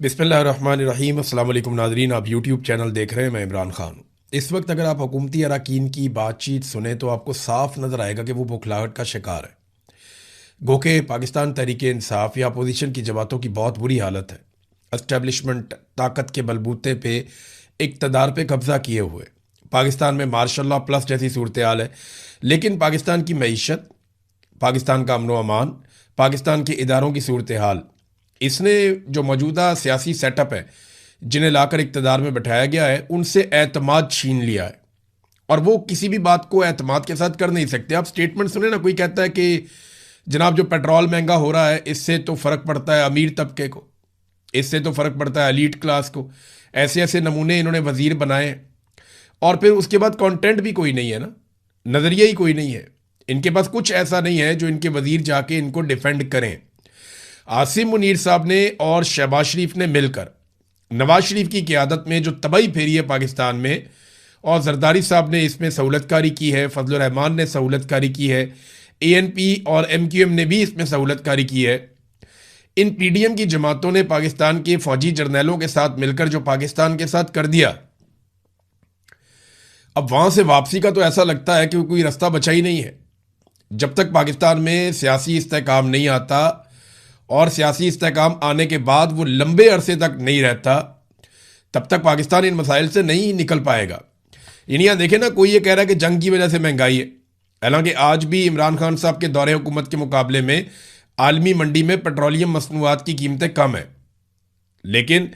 बिस्मिल्लाहिर्रहमानिर्रहीम। अस्सलाम वालेकुम नाज़रीन, आप यूट्यूब चैनल देख रहे हैं। मैं इमरान खान हूँ। इस वक्त अगर आप हुकूमती अरकान की बातचीत सुने तो आपको साफ नज़र आएगा कि वो बौखलाहट का शिकार है। गो के पाकिस्तान तहरीक इंसाफ या अपोजिशन की जमातों की बहुत बुरी हालत है। एस्टेब्लिशमेंट ताकत के बलबूते पे इक़्तिदार पे कब्ज़ा किए हुए पाकिस्तान में मार्शल लॉ प्लस जैसी सूरत हाल है। लेकिन पाकिस्तान की मईशत, पाकिस्तान का अमन व अमान, पाकिस्तान के इदारों की सूरत हाल, इसने जो मौजूदा सियासी सेटअप है जिन्हें लाकर इक़्तिदार में बैठाया गया है, उनसे एतमाद छीन लिया है। और वो किसी भी बात को एतमाद के साथ कर नहीं सकते। आप स्टेटमेंट सुने ना, कोई कहता है कि जनाब जो पेट्रोल महंगा हो रहा है इससे तो फ़र्क पड़ता है अमीर तबके को, इससे तो फ़र्क पड़ता है एलीट क्लास को। ऐसे ऐसे नमूने इन्होंने वजीर बनाए और फिर उसके बाद कंटेंट भी कोई नहीं है ना, नज़रिया ही कोई नहीं है। इनके पास कुछ ऐसा नहीं है जो इनके वजीर जाके इनको डिफेंड करें। आसिम मुनीर साहब ने और शहबाज शरीफ ने मिलकर नवाज शरीफ की क़यादत में जो तबाही फेरी है पाकिस्तान में, और जरदारी साहब ने इसमें सहूलतकारी की है, फजल रहमान ने सहूलतकारी की है, ANP और MQM ने भी इसमें सहूलतकारी की है। इन PDM की जमातों ने पाकिस्तान के फौजी जर्नैलों के साथ मिलकर जो पाकिस्तान के साथ कर दिया, अब वहां से वापसी का तो ऐसा लगता है कि कोई रास्ता बचा ही नहीं है। जब तक पाकिस्तान में सियासी इस्तेहकाम नहीं आता, और सियासी इस्तेहकाम आने के बाद वो लंबे अरसे तक नहीं रहता, तब तक पाकिस्तान इन मसाइल से नहीं निकल पाएगा। यानी यहाँ देखें ना, कोई ये कह रहा है कि जंग की वजह से महंगाई है, हालांकि आज भी इमरान खान साहब के दौरे हुकूमत के मुकाबले में आलमी मंडी में पेट्रोलियम मसनूआत की कीमतें कम है। लेकिन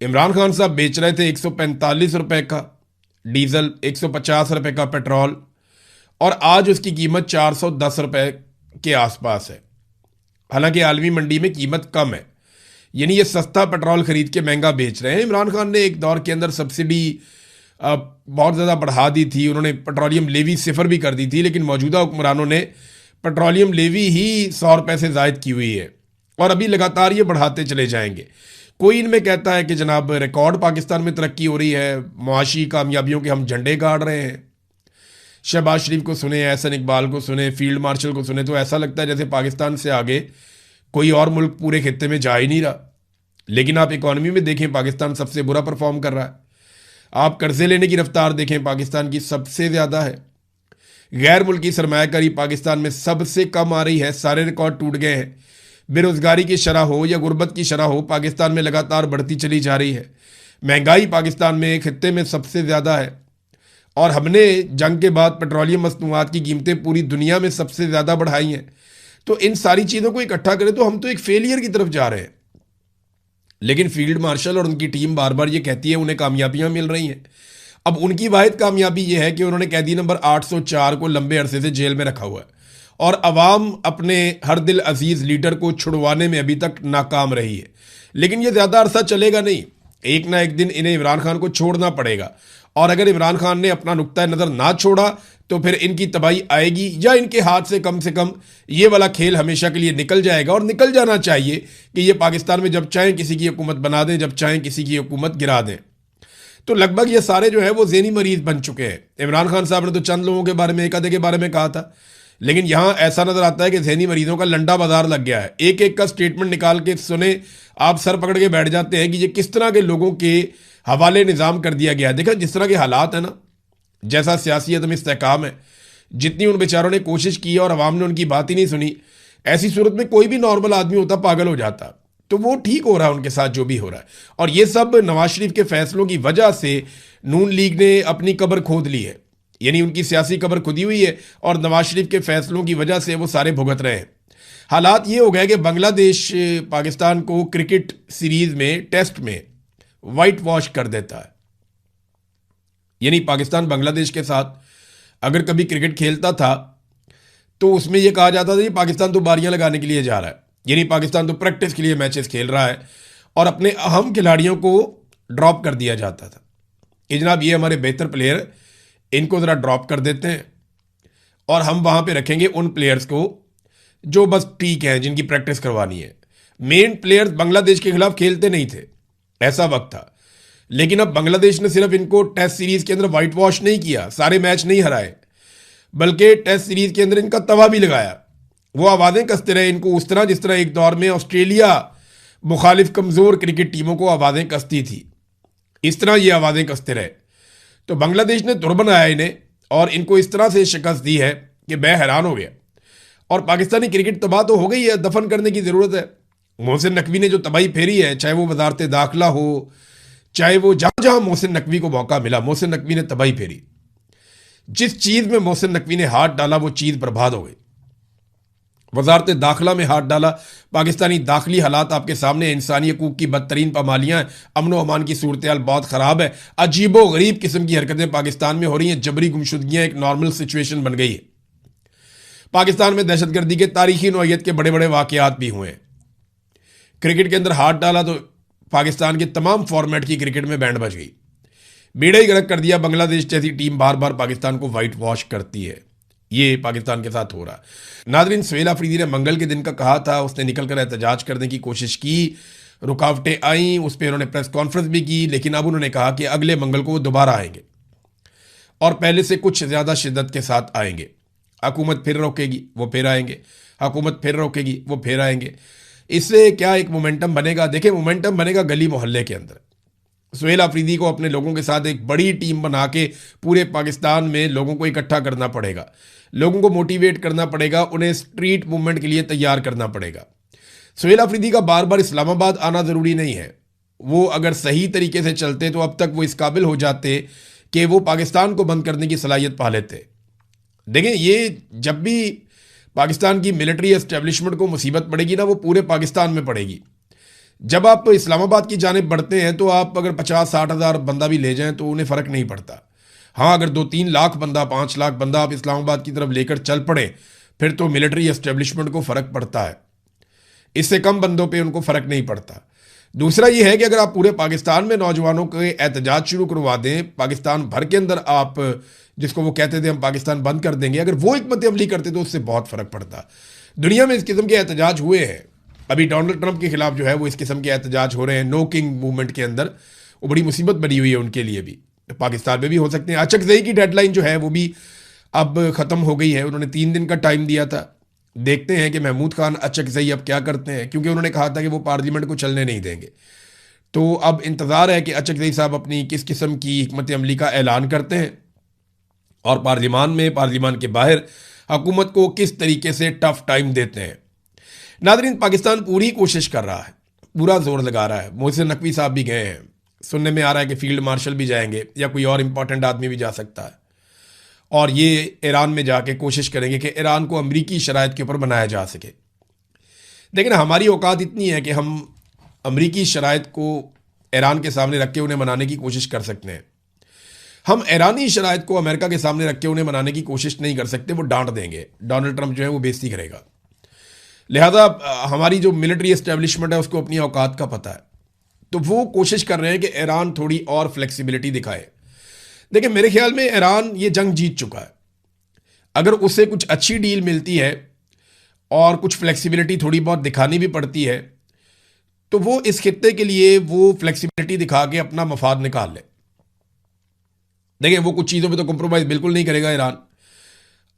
इमरान खान साहब बेच रहे थे 145 रुपए का डीजल, 150 रुपए का पेट्रोल, और आज उसकी कीमत 410 रुपए के आसपास है। हालांकि आलमी मंडी में कीमत कम है, यानी ये सस्ता पेट्रोल खरीद के महंगा बेच रहे हैं। इमरान खान ने एक दौर के अंदर सब्सिडी बहुत ज़्यादा बढ़ा दी थी, उन्होंने पेट्रोलियम लेवी सिफर भी कर दी थी, लेकिन मौजूदा हुक्मरानों ने पेट्रोलियम लेवी ही 100 रुपये से ज़ायद की हुई है और अभी लगातार ये बढ़ाते चले जाएंगे। कोई इनमें कहता है कि जनाब रिकॉर्ड पाकिस्तान में तरक्की हो रही है, मुआशी कामयाबियों के हम झंडे गाड़ रहे हैं। शहबाज शरीफ को सुने, एहसन इकबाल को सुने, फील्ड मार्शल को सुने, तो ऐसा लगता है जैसे पाकिस्तान से आगे कोई और मुल्क पूरे खित्ते में जा ही नहीं रहा। लेकिन आप इकॉनमी में देखें, पाकिस्तान सबसे बुरा परफॉर्म कर रहा है। आप कर्जे लेने की रफ्तार देखें, पाकिस्तान की सबसे ज़्यादा है। गैर मुल्की सरमायाकारी पाकिस्तान में सबसे कम आ रही है, सारे रिकॉर्ड टूट गए हैं। बेरोज़गारी की शरह हो या गुर्बत की शरह हो, पाकिस्तान में लगातार बढ़ती चली जा रही है। महंगाई पाकिस्तान में खित्ते में सबसे ज़्यादा है, और हमने जंग के बाद पेट्रोलियम मसनूआत की कीमतें पूरी दुनिया में सबसे ज़्यादा बढ़ाई हैं। तो इन सारी चीज़ों को इकट्ठा करें तो हम तो एक फेलियर की तरफ जा रहे हैं। लेकिन फील्ड मार्शल और उनकी टीम बार बार ये कहती है उन्हें कामयाबियां मिल रही हैं। अब उनकी वाहिद कामयाबी ये है कि उन्होंने कैदी नंबर 804 को लंबे अरसे से जेल में रखा हुआ है, और अवाम अपने हर दिल अजीज लीडर को छुड़वाने में अभी तक नाकाम रही है। लेकिन ये ज़्यादा अरसा चलेगा नहीं, एक ना एक दिन इन्हें इमरान खान को छोड़ना पड़ेगा। और अगर इमरान खान ने अपना नुक्ता नज़र ना छोड़ा तो फिर इनकी तबाही आएगी, या इनके हाथ से कम कम ये वाला खेल हमेशा के लिए निकल जाएगा। और निकल जाना चाहिए कि ये पाकिस्तान में जब चाहें किसी की हुकूमत बना दें, जब चाहें किसी की हुकूमत गिरा दें। तो लगभग ये सारे जो है वो ज़हनी मरीज बन चुके हैं। इमरान खान साहब ने तो चंद लोगों के बारे में, एक आधे के बारे में कहा था, लेकिन यहाँ ऐसा नजर आता है कि ज़हनी मरीजों का लंडा बाजार लग गया है। एक एक का स्टेटमेंट निकाल के सुने, आप सर पकड़ के बैठ जाते हैं कि ये किस तरह के लोगों के हवाले निज़ाम कर दिया गया है। देखा जिस तरह के हालात है ना, जैसा सियासी अदम इस्तेहकाम है, जितनी उन बेचारों ने कोशिश की और अवाम ने उनकी बात ही नहीं सुनी, ऐसी सूरत में कोई भी नॉर्मल आदमी होता पागल हो जाता। तो वो ठीक हो रहा है उनके साथ जो भी हो रहा है। और ये सब नवाज शरीफ के फैसलों की वजह से नून लीग ने अपनी कब्र खोद ली है, यानी उनकी सियासी कब्र खुदी हुई है, और नवाज शरीफ के फैसलों की वजह से वो सारे भुगत रहे हैं। हालात ये हो गए कि बांग्लादेश पाकिस्तान को क्रिकेट सीरीज में, टेस्ट में वाइट वॉश कर देता है। यानी पाकिस्तान बांग्लादेश के साथ अगर कभी क्रिकेट खेलता था तो उसमें यह कहा जाता था कि पाकिस्तान तो बारियां लगाने के लिए जा रहा है, यानी पाकिस्तान तो प्रैक्टिस के लिए मैचेस खेल रहा है, और अपने अहम खिलाड़ियों को ड्रॉप कर दिया जाता था कि जनाब ये हमारे बेहतर प्लेयर, इनको ज़रा ड्रॉप कर देते हैं और हम वहाँ पे रखेंगे उन प्लेयर्स को जो बस ठीक हैं, जिनकी प्रैक्टिस करवानी है। मेन प्लेयर्स बांग्लादेश के खिलाफ खेलते नहीं थे, ऐसा वक्त था। लेकिन अब बांग्लादेश ने सिर्फ इनको टेस्ट सीरीज के अंदर वाइट वॉश नहीं किया, सारे मैच नहीं हराए, बल्कि टेस्ट सीरीज के अंदर इनका तवा भी लगाया। वो आवाज़ें कसते रहे इनको उस तरह जिस तरह एक दौर में ऑस्ट्रेलिया मुखालिफ कमज़ोर क्रिकेट टीमों को आवाज़ें कसती थी। इस तरह ये आवाज़ें कसते रहे तो बांग्लादेश ने तुर बनाया इन्हें और इनको इस तरह से शिकस्त दी है कि मैं हैरान हो गया। और पाकिस्तानी क्रिकेट तबाह तो हो गई है, दफन करने की ज़रूरत है। मोहसिन नकवी ने जो तबाही फेरी है, चाहे वो वजारत दाखिला हो, चाहे वो जहां जहां मोहसिन नकवी को मौका मिला, मोहसिन नकवी ने तबाही फेरी। जिस चीज़ में मोहसिन नकवी ने हाथ डाला वो चीज़ बर्बाद हो गई। वजारत दाखिला में हाथ डाला, पाकिस्तानी दाखिली हालात आपके सामने, इंसानी हकूक की बदतरीन पामालियाँ हैं, अमन व अमान की सूरत हाल बहुत ख़राब है, अजीबो गरीब किस्म की हरकतें पाकिस्तान में हो रही हैं, जबरी गुमशुदगियाँ एक नॉर्मल सिचुएशन बन गई है। पाकिस्तान में दहशतगर्दी के तारीखी नौयत के बड़े बड़े वाक़यात भी हुए हैं। क्रिकेट के अंदर हाथ डाला तो पाकिस्तान के तमाम फॉर्मेट की क्रिकेट में बैंड बज गई। बेड़ा ही गर्क कर दिया। बांग्लादेश जैसी टीम बार बार पाकिस्तान को वाइट वॉश करती है, ये पाकिस्तान के साथ हो रहा है। नादरीन, सुहेल अफरीदी ने मंगल के दिन का कहा था, उसने निकल कर एहतजाज करने की कोशिश की, रुकावटें आई, उस पर उन्होंने प्रेस कॉन्फ्रेंस भी की, लेकिन अब उन्होंने कहा कि अगले मंगल को वो दोबारा आएंगे और पहले से कुछ ज़्यादा शिद्दत के साथ आएंगे। हुकूमत फिर रोकेगी, वो फिर आएंगे, हुकूमत फिर रोकेगी, वो फिर आएंगे। इससे क्या एक मोमेंटम बनेगा? देखिए, मोमेंटम बनेगा गली मोहल्ले के अंदर। सुहेल अफरीदी को अपने लोगों के साथ एक बड़ी टीम बना के पूरे पाकिस्तान में लोगों को इकट्ठा करना पड़ेगा, लोगों को मोटिवेट करना पड़ेगा, उन्हें स्ट्रीट मूवमेंट के लिए तैयार करना पड़ेगा। सुहेल अफरीदी का बार बार इस्लामाबाद आना ज़रूरी नहीं है। वो अगर सही तरीके से चलते तो अब तक वो इस काबिल हो जाते कि वो पाकिस्तान को बंद करने की सलाहियत पा लेते। देखें, ये जब भी पाकिस्तान की मिलिट्री एस्टेब्लिशमेंट को मुसीबत पड़ेगी ना, वो पूरे पाकिस्तान में पड़ेगी। जब आप इस्लामाबाद की जानिब बढ़ते हैं तो आप अगर 50-60 हज़ार बंदा भी ले जाएं तो उन्हें फ़र्क नहीं पड़ता। हाँ, अगर 2-3 लाख बंदा, 5 लाख बंदा आप इस्लामाबाद की तरफ लेकर चल पड़े, फिर तो मिलिट्री एस्टेब्लिशमेंट को फ़र्क पड़ता है। इससे कम बंदों पे उनको फ़र्क नहीं पड़ता। दूसरा ये है कि अगर आप पूरे पाकिस्तान में नौजवानों के एहतजाज शुरू करवा दें, पाकिस्तान भर के अंदर आप जिसको वो कहते थे हम पाकिस्तान बंद कर देंगे, अगर वो हिकमत अमली करते तो उससे बहुत फ़र्क पड़ता। दुनिया में इस किस्म के एहतजाज हुए हैं। अभी डोनाल्ड ट्रंप के खिलाफ जो है वो इस किस्म के एहतजाज हो रहे हैं, नो किंग मूवमेंट के अंदर। वो बड़ी मुसीबत बनी हुई है उनके लिए भी, पाकिस्तान में भी हो सकते हैं। अचकज़ई की डेडलाइन जो है वो भी अब ख़त्म हो गई है। उन्होंने 3 दिन का टाइम दिया था। देखते हैं कि महमूद खान अचकज़ई अब क्या करते हैं, क्योंकि उन्होंने कहा था कि वो पार्लियामेंट को चलने नहीं देंगे। तो अब इंतज़ार है कि अचकज़ई साहब अपनी किस किस्म की हिकमत अमली का ऐलान करते हैं और पार्लियामान में, पार्लियामान के बाहर हुकूमत को किस तरीके से टफ टाइम देते हैं। नादरीन, पाकिस्तान पूरी कोशिश कर रहा है, पूरा जोर लगा रहा है। मोहसिन नकवी साहब भी गए हैं, सुनने में आ रहा है कि फील्ड मार्शल भी जाएंगे या कोई और इंपॉर्टेंट आदमी भी जा सकता है, और ये ईरान में जाके कोशिश करेंगे कि ईरान को अमरीकी शराइत के ऊपर बनाया जा सके। लेकिन हमारी औकात इतनी है कि हम अमरीकी शराइत को ईरान के सामने रख के उन्हें मनाने की कोशिश कर सकते हैं। हम ईरानी शराइत को अमेरिका के सामने रख के उन्हें मनाने की कोशिश नहीं कर सकते, वो डांट देंगे। डोनाल्ड ट्रंप जो है वो बेइज्जती करेगा। लिहाजा हमारी जो मिलिट्री एस्टेब्लिशमेंट है उसको अपनी औकात का पता है, तो वो कोशिश कर रहे हैं कि ईरान थोड़ी और फ्लेक्सिबिलिटी दिखाए। देखिए, मेरे ख्याल में ईरान ये जंग जीत चुका है। अगर उसे कुछ अच्छी डील मिलती है और कुछ फ्लेक्सिबिलिटी थोड़ी बहुत दिखानी भी पड़ती है, तो वो इस खित्ते के लिए वो फ्लेक्सिबिलिटी दिखा के अपना मफाद निकाल ले। देखिए, वो कुछ चीज़ों पे तो कॉम्प्रोमाइज़ बिल्कुल नहीं करेगा ईरान।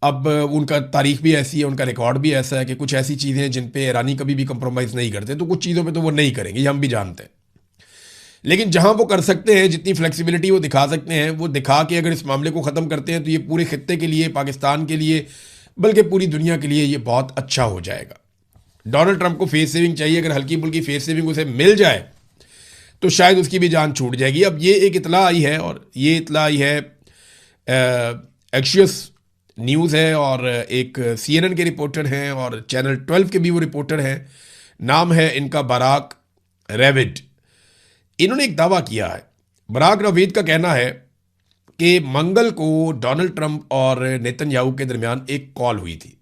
अब उनका तारीख भी ऐसी है, उनका रिकॉर्ड भी ऐसा है कि कुछ ऐसी चीज़ें हैं जिन पे ईरानी कभी भी कॉम्प्रोमाइज़ नहीं करते, तो कुछ चीज़ों पे तो वो नहीं करेंगे, ये हम भी जानते हैं। लेकिन जहां वो कर सकते हैं, जितनी फ्लेक्सिबिलिटी वो दिखा सकते हैं, वो दिखा के अगर इस मामले को ख़त्म करते हैं तो ये पूरे खित्ते के लिए, पाकिस्तान के लिए, बल्कि पूरी दुनिया के लिए ये बहुत अच्छा हो जाएगा। डोनाल्ड ट्रंप को फेस सेविंग चाहिए, अगर हल्की फुल्की फेस सेविंग उसे मिल जाए तो शायद उसकी भी जान छूट जाएगी। अब ये एक इतला आई है, और ये इतला आई है, एक्शियस न्यूज़ है, और एक CNN के रिपोर्टर हैं और चैनल 12 के भी वो रिपोर्टर हैं। नाम है इनका बराक रेविड। इन्होंने एक दावा किया है। बराक रेविड का कहना है कि मंगल को डोनाल्ड ट्रंप और नेतन्याहू के दरमियान एक कॉल हुई थी,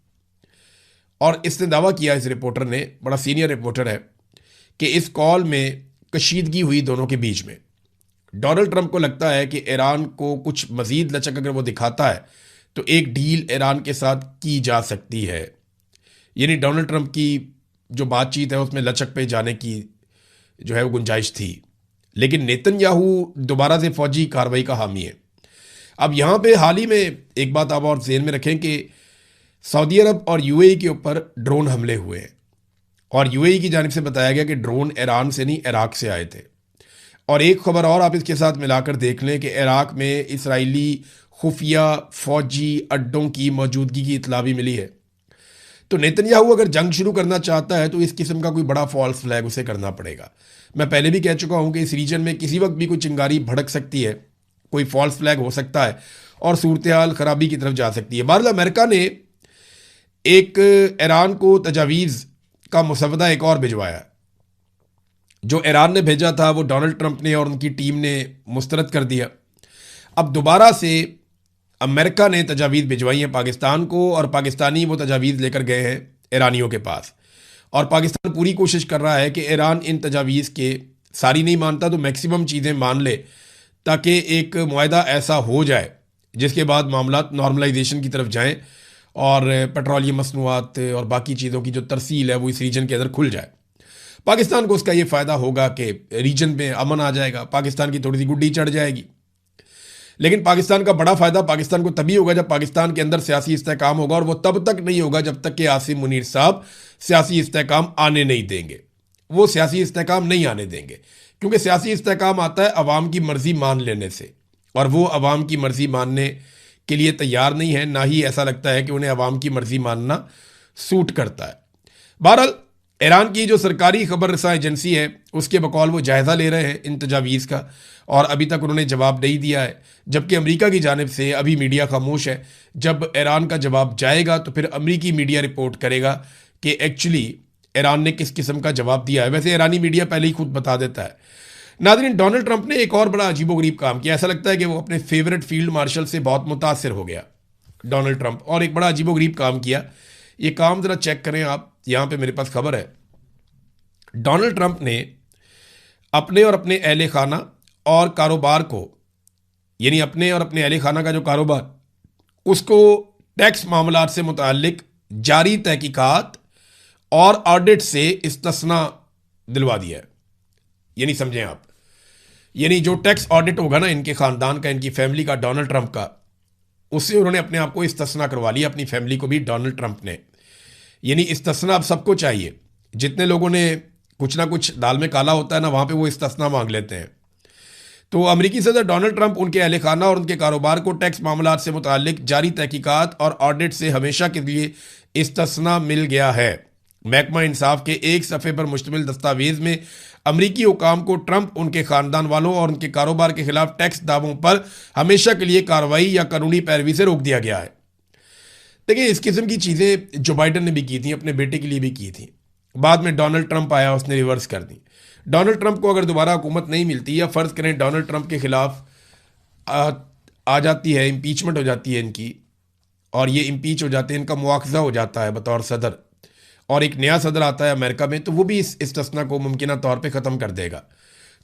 और इसने दावा किया, इस रिपोर्टर ने, बड़ा सीनियर रिपोर्टर है, कि इस कॉल में कशीदगी हुई दोनों के बीच में। डोनाल्ड ट्रंप को लगता है कि ईरान को कुछ मजीद लचक अगर वो दिखाता है तो एक डील ईरान के साथ की जा सकती है। यानी डोनाल्ड ट्रंप की जो बातचीत है उसमें लचक पे जाने की जो है वो गुंजाइश थी। लेकिन नेतन्याहू दोबारा से फौजी कार्रवाई का हामी है। अब यहाँ पे हाल ही में एक बात आप और ज़हन में रखें कि सऊदी अरब और UAE के ऊपर ड्रोन हमले हुए हैं, और यूएई की जानिब से बताया गया कि ड्रोन ईरान से नहीं, इराक से आए थे। और एक खबर और आप इसके साथ मिलाकर देख लें कि इराक में इसराइली खुफिया फौजी अड्डों की मौजूदगी की इतला भी मिली है। तो नेतन्याहू अगर जंग शुरू करना चाहता है तो इस किस्म का कोई बड़ा फॉल्स फ्लैग उसे करना पड़ेगा। मैं पहले भी कह चुका हूं कि इस रीजन में किसी वक्त भी कोई चिंगारी भड़क सकती है, कोई फॉल्स फ्लैग हो सकता है और सूरत हाल खराबी की तरफ जा सकती है। बहरहाल अमेरिका ने एक ईरान को तजावीज़ का मुसवदा एक और भिजवाया। जो ईरान ने भेजा था वो डोनाल्ड ट्रंप ने और उनकी टीम ने मुस्तरद कर दिया। अब दोबारा से अमेरिका ने तजावीज़ भिजवाई हैं पाकिस्तान को, और पाकिस्तानी वो तजावीज़ लेकर गए हैं ईरानियों के पास। और पाकिस्तान पूरी कोशिश कर रहा है कि ईरान इन तजावीज़ के सारी नहीं मानता तो मैक्सिमम चीज़ें मान ले, ताकि एक मुआहदा ऐसा हो जाए जिसके बाद मामला नॉर्मलाइजेशन की तरफ जाएं और पेट्रोलियम मसनूआत और बाकी चीज़ों की जो तरसील है वो इस रीजन के अंदर खुल जाए। पाकिस्तान को उसका ये फ़ायदा होगा कि रीजन में अमन आ जाएगा, पाकिस्तान की थोड़ी सी गुड्डी चढ़ जाएगी। लेकिन पाकिस्तान का बड़ा फ़ायदा पाकिस्तान को तभी होगा जब पाकिस्तान के अंदर सियासी इस्तेहकाम होगा, और वो तब तक नहीं होगा जब तक कि आसिम मुनीर साहब सियासी इस्तेहकाम आने नहीं देंगे। वो सियासी इस्तेहकाम नहीं आने देंगे, क्योंकि सियासी इस्तेहकाम आता है अवाम की मर्ज़ी मान लेने से, और वो अवाम की मर्ज़ी मानने के लिए तैयार नहीं है, ना ही ऐसा लगता है कि उन्हें अवाम की मर्ज़ी मानना सूट करता है। बहरहाल ईरान की जो सरकारी खबर रसा एजेंसी है उसके बकौल वो जायज़ा ले रहे हैं इन तजावीज़ का, और अभी तक उन्होंने जवाब नहीं दिया है। जबकि अमेरिका की जानिब से अभी मीडिया खामोश है। जब ईरान का जवाब जाएगा तो फिर अमेरिकी मीडिया रिपोर्ट करेगा कि एक्चुअली ईरान ने किस किस्म का जवाब दिया है। वैसे ईरानी मीडिया पहले ही खुद बता देता है। नाज़रीन, डोनाल्ड ट्रंप ने एक और बड़ा अजीबोगरीब काम किया। ऐसा लगता है कि वो अपने फेवरेट फील्ड मार्शल से बहुत मुतासिर हो गया डोनाल्ड ट्रंप, और एक बड़ा अजीबोगरीब काम किया। ये काम ज़रा चेक करें आप, यहाँ पे मेरे पास खबर है। डोनाल्ड ट्रंप ने अपने और अपने अहले खाना और कारोबार को, यानी अपने और अपने अहले खाना का जो कारोबार, उसको टैक्स मामलात से मुताल्लिक जारी तहकीकात और ऑडिट से इस्तिस्ना दिलवा दिया है। यानी समझें आप, यानी जो टैक्स ऑडिट होगा ना इनके ख़ानदान का, इनकी फैमिली का, डोनाल्ड ट्रंप का, उससे उन्होंने अपने आप को इस्तिस्ना करवा लिया, अपनी फैमिली को भी डोनाल्ड ट्रंप ने। यानी इस्तिस्ना अब सबको चाहिए। जितने लोगों ने कुछ ना कुछ दाल में काला होता है ना, वहाँ पे वो इस्तिस्ना मांग लेते हैं। तो अमेरिकी सदर डोनाल्ड ट्रंप उनके अहले खाना और उनके कारोबार को टैक्स मामलात से मुताल्लिक जारी तहकीकात और ऑडिट से हमेशा के लिए इस्तिस्ना मिल गया है। महकमा इंसाफ के एक सफ़े पर मुश्तमिल दस्तावेज़ में अमरीकी हुकाम को ट्रंप, उनके ख़ानदान वालों और उनके कारोबार के खिलाफ टैक्स दावों पर हमेशा के लिए कार्रवाई या कानूनी पैरवी से रोक दिया गया है। देखिए, इस किस्म की चीज़ें जो बाइडन ने भी की थी, अपने बेटे के लिए भी की थी। बाद में डोनाल्ड ट्रंप आया, उसने रिवर्स कर दी। डोनाल्ड ट्रंप को अगर दोबारा हुकूमत नहीं मिलती, या फ़र्ज़ करें डोनाल्ड ट्रंप के ख़िलाफ़ आ जाती है, इम्पीचमेंट हो जाती है इनकी, और ये इम्पीच हो जाते हैं, इनका मुआवजा हो जाता है बतौर सदर, और एक नया सदर आता है अमेरिका में, तो वो भी इस इस्तिस्ना को मुमकिना तौर पे ख़त्म कर देगा।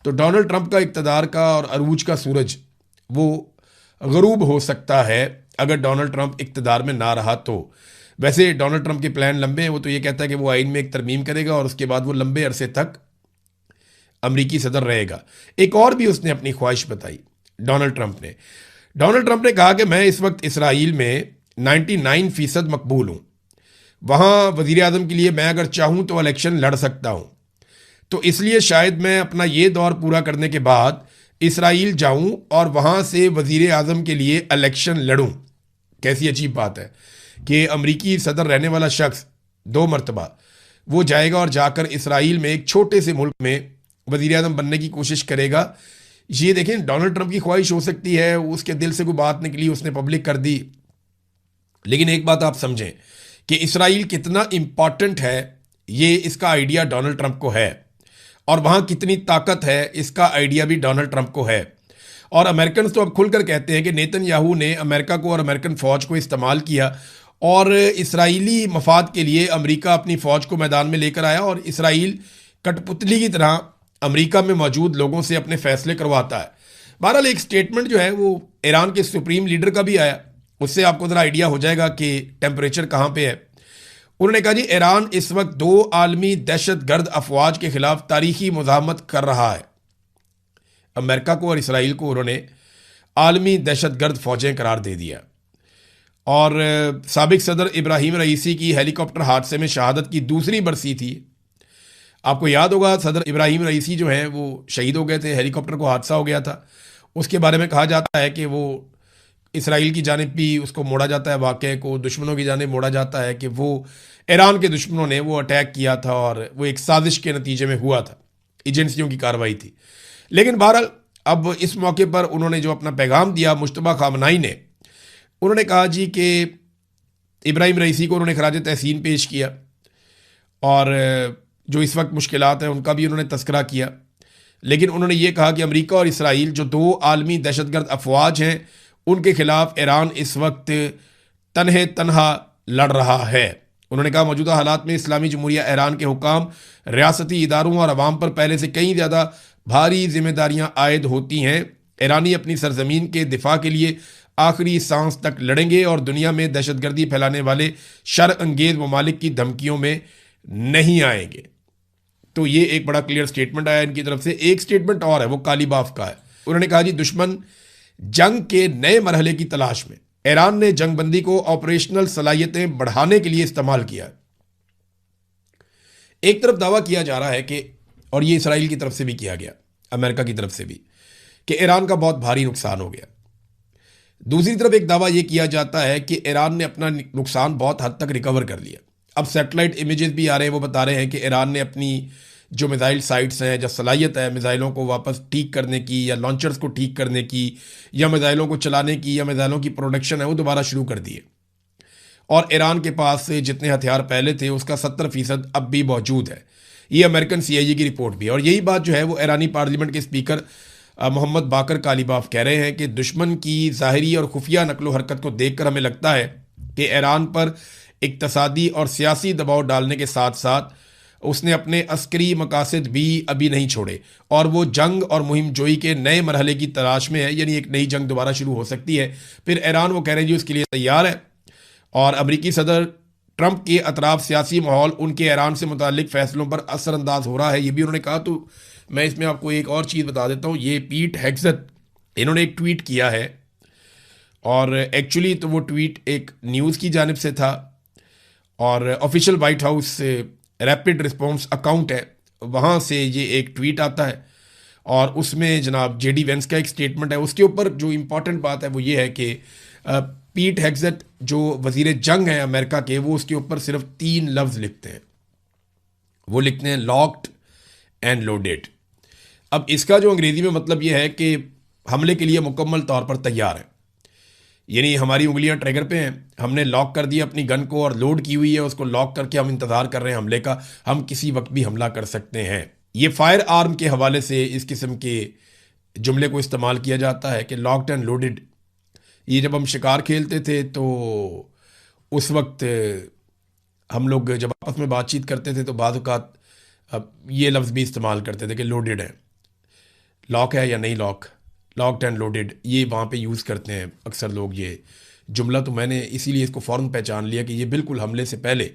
तो डोनाल्ड ट्रंप का इक़्तिदार का और अरूज का सूरज वो गरूब हो सकता है अगर डोनाल्ड ट्रंप इक़्तिदार में ना रहा तो। वैसे डोनाल्ड ट्रंप के प्लान लंबे हैं। वो तो ये कहता है कि वो आइन में एक तरमीम करेगा और उसके बाद वो लंबे अरसे तक अमरीकी सदर रहेगा। एक और भी उसने अपनी ख्वाहिश बताई डोनाल्ड ट्रंप ने कहा कि मैं इस वक्त इसराइल में 99% मकबूल हूँ। वहाँ वज़ीर आज़म के लिए मैं अगर चाहूँ तो इलेक्शन लड़ सकता हूँ। तो इसलिए शायद मैं अपना ये दौर पूरा करने के बाद इसराइल जाऊँ और वहाँ से वज़ीर आज़म के लिए इलेक्शन लड़ूँ। कैसी अजीब बात है कि अमरीकी सदर रहने वाला शख्स 2 मरतबा वो जाएगा और जाकर इसराइल में एक छोटे से मुल्क में वज़ीर आज़म बनने की कोशिश करेगा। ये देखें, डोनाल्ड ट्रंप की ख्वाहिश हो सकती है, उसके दिल से कोई बात निकली, उसने पब्लिक कर दी। लेकिन एक बात आप समझें कि इसराइल कितना इम्पॉर्टेंट है, ये इसका आइडिया डोनाल्ड ट्रंप को है, और वहाँ कितनी ताकत है इसका आइडिया भी डोनाल्ड ट्रंप को है। और अमेरिकन तो अब खुलकर कहते हैं कि नेतन्याहू ने अमेरिका को और अमेरिकन फ़ौज को इस्तेमाल किया, और इसराइली मफाद के लिए अमेरिका अपनी फ़ौज को मैदान में लेकर आया, और इसराइल कठपुतली की तरह अमेरिका में मौजूद लोगों से अपने फैसले करवाता है। बहरहाल एक स्टेटमेंट जो है वो ईरान के सुप्रीम लीडर का भी आया, उससे आपको ज़रा आइडिया हो जाएगा कि टेम्परेचर कहाँ पे है। उन्होंने कहा जी, ईरान इस वक्त 2 आलमी दहशत गर्द अफवाज के खिलाफ तारीखी मुज़ाहमत कर रहा है। अमेरिका को और इसराइल को उन्होंने आलमी दहशत गर्द फ़ौजें करार दे दिया। और साबिक सदर इब्राहिम रईसी की हेलीकॉप्टर हादसे में शहादत की दूसरी बरसी थी आपको याद होगा सदर इब्राहिम रईसी जो है वो शहीद हो गए थे, हेलीकॉप्टर को हादसा हो गया था। उसके बारे में कहा जाता है कि वो इसराइल की जानिब भी उसको मोड़ा जाता है, वाक़े को दुश्मनों की जानिब मोड़ा जाता है कि वो ईरान के दुश्मनों ने वो अटैक किया था और वो एक साजिश के नतीजे में हुआ था, एजेंसियों की कार्रवाई थी। लेकिन बहरहाल अब इस मौके पर उन्होंने जो अपना पैगाम दिया, मुश्तबा खामनाई ने, उन्होंने कहा जी कि इब्राहिम रईसी को उन्होंने खराज तहसीन पेश किया और जो इस वक्त मुश्किलात हैं उनका भी उन्होंने तस्करा किया। लेकिन उन्होंने ये कहा कि अमेरिका और इसराइल जो दो आलमी दहशतगर्द अफवाज हैं, उनके खिलाफ ईरान इस वक्त तन्हे तनहा लड़ रहा है। उन्होंने कहा मौजूदा हालात में इस्लामी जमहूरिया ईरान के हुकाम, रियासती इदारों और अवाम पर पहले से कई ज़्यादा भारी जिम्मेदारियां आयद होती हैं। ईरानी अपनी सरजमीन के दिफा के लिए आखिरी सांस तक लड़ेंगे और दुनिया में दहशतगर्दी फैलाने वाले शर अंगेज ममालिक की धमकियों में नहीं आएंगे। तो ये एक बड़ा क्लियर स्टेटमेंट आया इनकी तरफ से। एक स्टेटमेंट और है, वो कालीबाफ का है। उन्होंने कहा जी दुश्मन जंग के नए मरहले की तलाश में ईरान ने जंगबंदी को ऑपरेशनल सलाहियतें बढ़ाने के लिए इस्तेमाल किया। एक तरफ दावा किया जा रहा है कि, और ये इसराइल की तरफ से भी किया गया, अमेरिका की तरफ से भी, कि ईरान का बहुत भारी नुकसान हो गया। दूसरी तरफ एक दावा यह किया जाता है कि ईरान ने अपना नुकसान बहुत हद तक रिकवर कर लिया। अब सैटेलाइट इमेजेस भी आ रहे हैं, वो बता रहे हैं कि ईरान ने अपनी जो मिसाइल साइट्स हैं, जो सलाहियत है मिसाइलों को वापस ठीक करने की या लॉन्चर्स को ठीक करने की या मिसाइलों को चलाने की या मिसाइलों की प्रोडक्शन है, वो दोबारा शुरू कर दी है। और ईरान के पास से जितने हथियार पहले थे उसका 70% अब भी मौजूद है। ये अमेरिकन CIA की रिपोर्ट भी है। और यही बात जो है वो ईरानी पार्लियामेंट के स्पीकर मोहम्मद बाकर कालीबाफ कह रहे हैं कि दुश्मन की ज़ाहिरी और खुफिया नकलो हरकत को देखकर हमें लगता है कि ईरान पर इक्तसादी और सियासी दबाव डालने के साथ साथ उसने अपने अस्करी मकासद भी अभी नहीं छोड़े और वो जंग और मुहिम जोई के नए मरहले की तलाश में है, यानी एक नई जंग दोबारा शुरू हो सकती है। फिर ईरान वो कह रहे हैं जी उसके लिए तैयार है। और अमरीकी सदर ट्रंप के अतराफ सियासी माहौल उनके ईरान से मुतालिक फैसलों पर असरअंदाज हो रहा है, ये भी उन्होंने कहा। तो मैं इसमें आपको एक और चीज़ बता देता हूँ। ये पीट हेग्सेथ, इन्होंने एक ट्वीट किया है और एक्चुअली तो वो ट्वीट एक न्यूज़ की जानिब से था और ऑफिशियल वाइट हाउस से रैपिड रिस्पॉन्स अकाउंट है, वहाँ से ये एक ट्वीट आता है और उसमें जनाब JD वेंस का एक स्टेटमेंट है। उसके ऊपर जो इम्पॉर्टेंट बात है वो ये है कि पीट हेग्सेथ जो वजीर जंग है अमेरिका के, वो उसके ऊपर सिर्फ 3 लफ्ज़ लिखते हैं। वो लिखते हैं लॉक्ड एंड लोडेड। अब इसका जो अंग्रेज़ी में मतलब ये है कि हमले के लिए मुकम्मल तौर पर तैयार है, यानी हमारी उंगलियां ट्रिगर पे हैं, हमने लॉक कर दिया अपनी गन को और लोड की हुई है, उसको लॉक करके हम इंतज़ार कर रहे हैं हमले का, हम किसी वक्त भी हमला कर सकते हैं। ये फायर आर्म के हवाले से इस किस्म के जुमले को इस्तेमाल किया जाता है कि लॉक्ड एंड लोडेड। ये जब हम शिकार खेलते थे तो उस वक्त हम लोग जब आपस में बातचीत करते थे तो बाज़ औक़ात ये लफ्ज़ भी इस्तेमाल करते थे कि लोडेड है, लॉक है या नहीं लॉक, लॉक्ड एंड लोडेड, ये वहाँ पे यूज़ करते हैं अक्सर लोग ये जुमला। तो मैंने इसीलिए इसको फ़ौरन पहचान लिया कि ये बिल्कुल हमले से पहले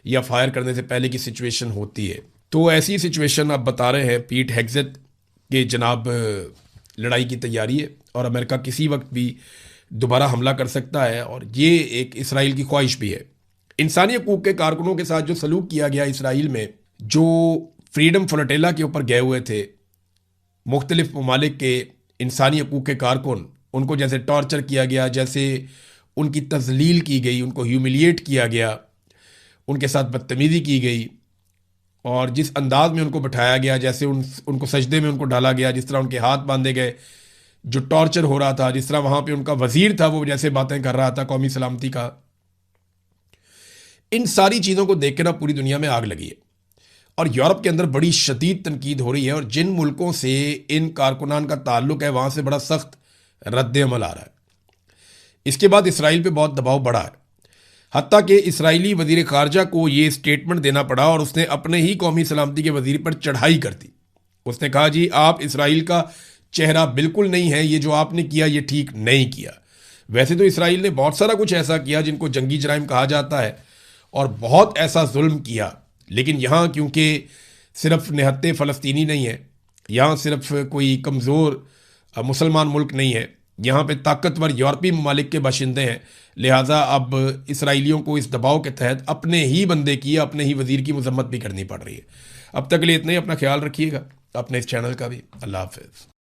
या फायर करने से पहले की सिचुएशन होती है। तो ऐसी सिचुएशन अब बता रहे हैं पीट हेग्सेथ के जनाब लड़ाई की तैयारी है और अमेरिका किसी वक्त भी दोबारा हमला कर सकता है और ये एक इसराइल की ख्वाहिश भी है। इंसानी हकूक़ के कारकुनों के साथ जो सलूक किया गया इसराइल में, जो फ्रीडम फ्लोटिला के ऊपर गए हुए थे मुख्तलिफ ममालिक के इंसानी हकूक़ के कारकुन, उनको जैसे टॉर्चर किया गया, जैसे उनकी तज़लील की गई, उनको ह्यूमिलिएट किया गया, उनके साथ बदतमीज़ी की गई और जिस अंदाज में उनको बैठाया गया, जैसे उनको सजदे में उनको डाला गया, जिस तरह उनके हाथ बांधे गए, जो टॉर्चर हो रहा था, जिस तरह वहाँ पे उनका वज़ीर था वो जैसे बातें कर रहा था कौमी सलामती का, इन सारी चीज़ों को देख कर ना पूरी दुनिया में आग लगी है और यूरोप के अंदर बड़ी शदीद तनकीद हो रही है और जिन मुल्कों से इन कारकुनान का ताल्लुक है वहाँ से बड़ा सख्त रद्द-ए-अमल आ रहा है। इसके बाद इसराइल पे बहुत दबाव बढ़ा है, हत्ता कि इसराइली वज़ीर ख़ारजा को ये स्टेटमेंट देना पड़ा और उसने अपने ही कौमी सलामती के वज़ीर पर चढ़ाई कर दी। उसने कहा जी आप इसराइल का चेहरा बिल्कुल नहीं है, ये जो आपने किया ये ठीक नहीं किया। वैसे तो इसराइल ने बहुत सारा कुछ ऐसा किया जिनको जंगी जराइम कहा जाता है और बहुत ऐसा जुल्म किया, लेकिन यहाँ क्योंकि सिर्फ निहत्ते फ़लस्तीनी नहीं है, यहाँ सिर्फ कोई कमज़ोर मुसलमान मुल्क नहीं है, यहाँ पे ताकतवर यूरोपीय ममालिक के बाशिंदे हैं, लिहाजा अब इसराइलियों को इस दबाव के तहत अपने ही बंदे की, अपने ही वज़ीर की मजम्मत भी करनी पड़ रही है। अब तक के लिए इतना ही, अपना ख्याल रखिएगा, अपने इस चैनल का भी। अल्लाह हाफिज़।